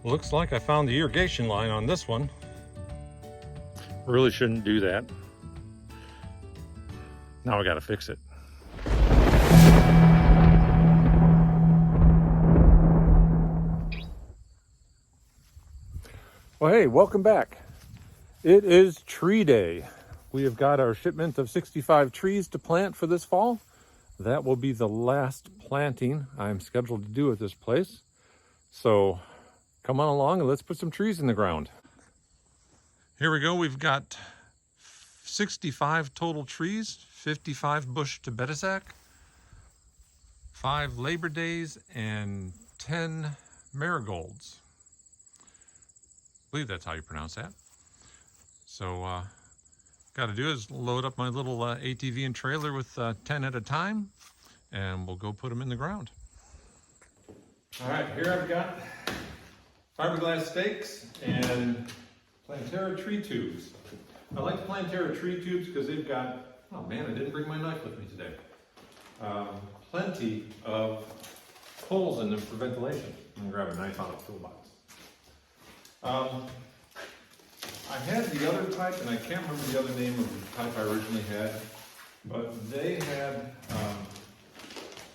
Looks like I found the irrigation line on this one. Really shouldn't do that. Now I gotta fix it. Well, hey, welcome back. It is tree day. We have got our shipment of 65 trees to plant for this fall. That will be the last planting I'm scheduled to do at this place. So come on along and let's put some trees in the ground. Here we go. We've got 65 total trees, 55 bush tibetazac, 5 Labor Days, and 10 marigolds. I believe that's how you pronounce that. So got to do is load up my little ATV and trailer with 10 at a time, and we'll go put them in the ground. All right, here I've got fiberglass stakes and Planterra tree tubes. I like the Planterra tree tubes because they've got, oh man, I didn't bring my knife with me today. Plenty of holes in them for ventilation. I'm gonna grab a knife out of the toolbox. I had the other type, and I can't remember the other name of the type I originally had, but they had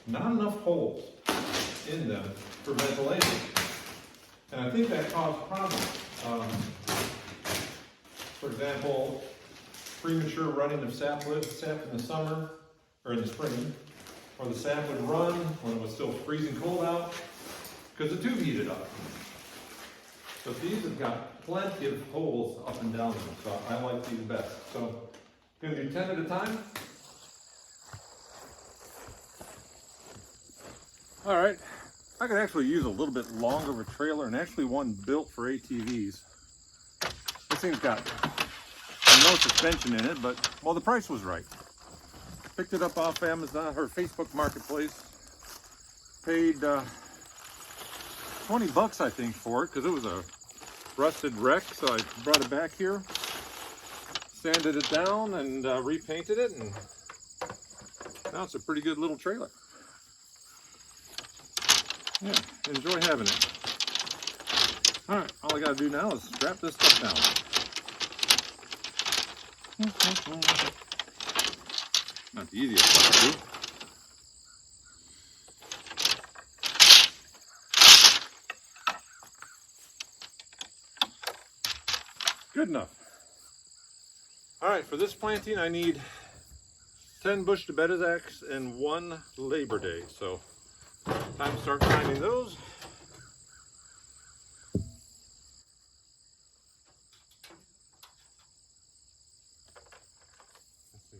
not enough holes in them for ventilation. And I think that caused problems. For example, premature running of sap in the summer, or in the spring, or the sap would run when it was still freezing cold out, because the tube heated up. But these have got plenty of holes up and down them, so I like these best. So, I'm going to do 10 at a time. All right, I could actually use a little bit longer of a trailer, and actually one built for ATVs. This thing's got no suspension in it, but, well, the price was right. Picked it up off Amazon, or Facebook Marketplace. Paid 20 bucks, I think, for it, because it was a rusted wreck, so I brought it back here, sanded it down, and repainted it, and now it's a pretty good little trailer. Yeah, enjoy having it. All right, all I gotta do now is strap this stuff down. Not the easiest part to do. Good enough. All right, for this planting, I need 10 bush tibetazacs and 1 Labor Day. So, time to start finding those. Let's see.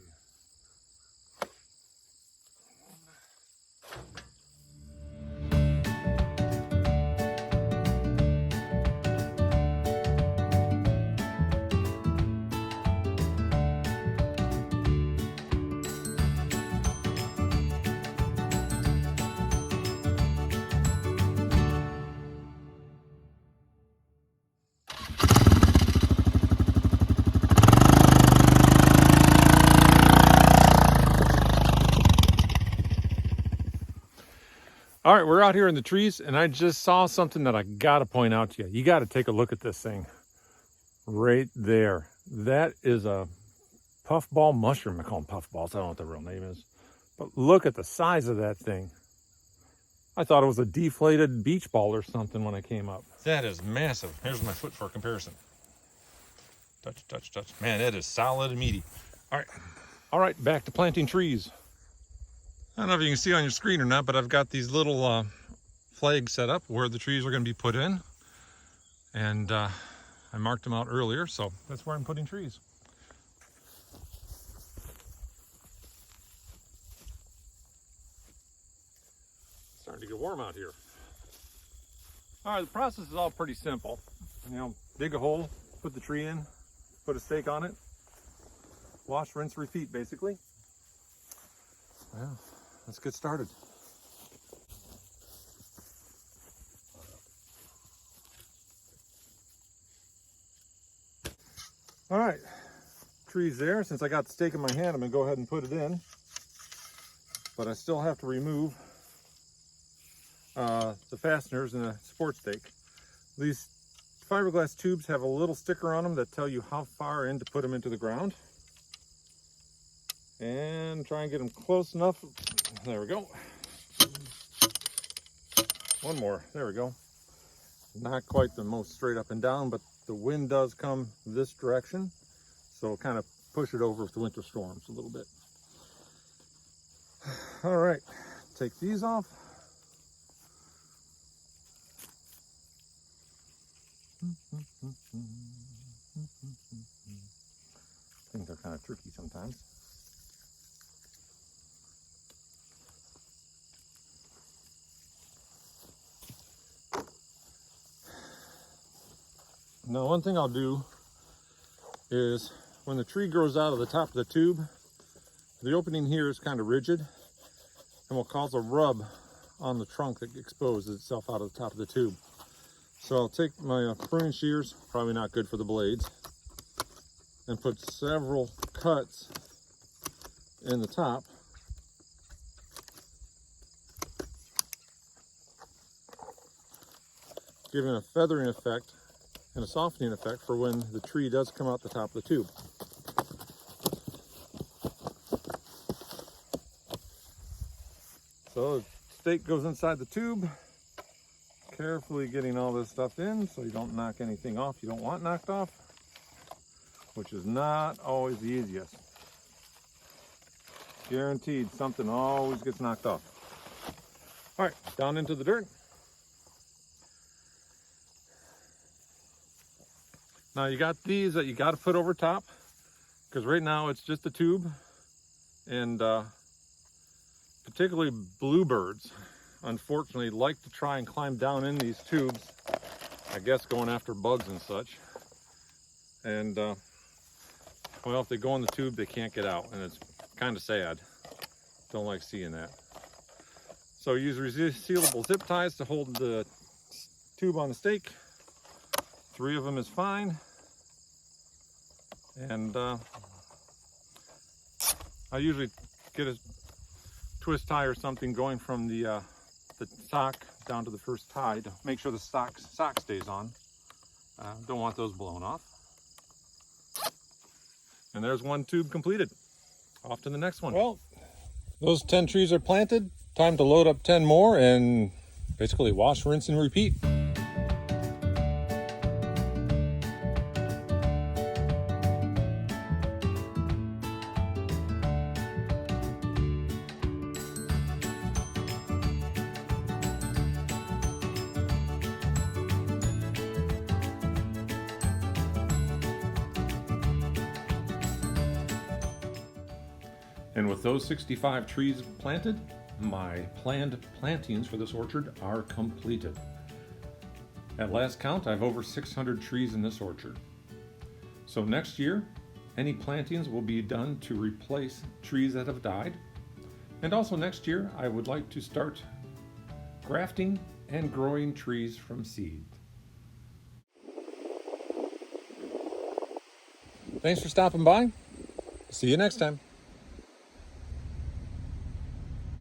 All right, we're out here in the trees, and I just saw something that I gotta point out to you. You gotta take a look at this thing right there. That is a puffball mushroom. I call them puffballs. I don't know what the real name is. But look at the size of that thing. I thought it was a deflated beach ball or something when I came up. That is massive. Here's my foot for comparison. Touch, touch, touch. Man, that is solid and meaty. All right, back to planting trees. I don't know if you can see on your screen or not, but I've got these little flags set up where the trees are going to be put in. And I marked them out earlier, so that's where I'm putting trees. It's starting to get warm out here. All right, the process is all pretty simple. You know, dig a hole, put the tree in, put a stake on it, wash, rinse, repeat, basically. Well, let's get started. All right, tree's there. Since I got the stake in my hand, I'm gonna go ahead and put it in. But I still have to remove the fasteners and the support stake. These fiberglass tubes have a little sticker on them that tell you how far in to put them into the ground. And try and get them close enough. There we go. One more. There we go. Not quite the most straight up and down, but the wind does come this direction. So kind of push it over with the winter storms a little bit. All right, take these off. Things are kind of tricky sometimes. Now, one thing I'll do is when the tree grows out of the top of the tube, the opening here is kind of rigid and will cause a rub on the trunk that exposes itself out of the top of the tube. So I'll take my pruning shears, probably not good for the blades, and put several cuts in the top. Giving a feathering effect and a softening effect for when the tree does come out the top of the tube. So the stake goes inside the tube, carefully getting all this stuff in so you don't knock anything off you don't want knocked off, which is not always the easiest. Guaranteed something always gets knocked off. All right, down into the dirt. Now you got these that you got to put over top, because right now it's just a tube, and particularly bluebirds, unfortunately, like to try and climb down in these tubes, I guess going after bugs and such. And well, if they go in the tube, they can't get out, and it's kind of sad. Don't like seeing that. So use resealable zip ties to hold the tube on the stake. 3 of them is fine. And I usually get a twist tie or something going from the sock down to the first tie to make sure the sock stays on. Don't want those blown off. And there's one tube completed. Off to the next one. Well, those 10 trees are planted. Time to load up 10 more and basically wash, rinse, and repeat. And with those 65 trees planted, my planned plantings for this orchard are completed. At last count, I have over 600 trees in this orchard. So next year, any plantings will be done to replace trees that have died. And also next year, I would like to start grafting and growing trees from seed. Thanks for stopping by. See you next time.